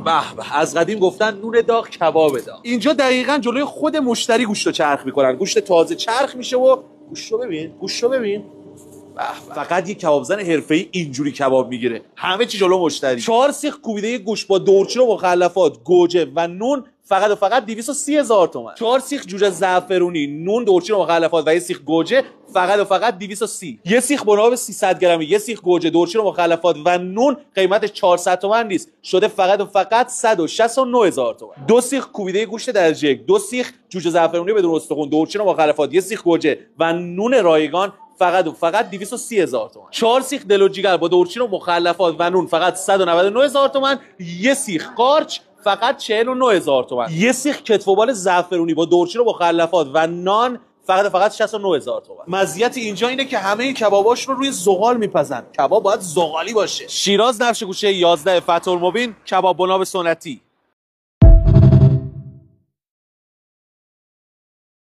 به به، از قدیم گفتن نون داغ کباب داغ. اینجا دقیقاً جلوی خود مشتری گوشتو چرخ میکنن. گوشت تازه چرخ میشه و گوشتو ببین، گوشتو ببین. فقط یه کبابزن حرفه‌ای اینجوری کباب میگیره. همه چی جلو مشتری. 4 سیخ کوبیده گوشت با دورچین و مخلفات، گوجه و نون فقط و فقط 230,000 تومان. 4 سیخ جوجه زعفرونی، نون، دورچین و مخلفات و یه سیخ گوجه فقط و فقط 230. یه سیخ بناب 300 گرمی، یه سیخ گوجه، دورچین و مخلفات و نون قیمتش 400 تومان نیست، شده فقط و فقط 169,000 تومان. 2 سیخ کوبیده گوشت درجه 1، 2 سیخ جوجه زعفرونی بدون استخوان، دورچین و مخلفات، یه سیخ گوجه و نون رایگان فقط و فقط 230,000 تومان. 4 سیخ دل و جیگر با دورچین و مخلفات و نون فقط 199,000 تومان. یه سیخ قارچ فقط 49,000 تومان. یه سیخ کتف و بال زعفرونی با دورچین و مخلفات و نان فقط و فقط 69,000 تومان. مزیت اینجا اینه که همه این کباباش رو روی زغال میپزن. کباب باید زغالی باشه. شیراز نفش گوشه 11 فتح‌المبین، کباب بناب سنتی.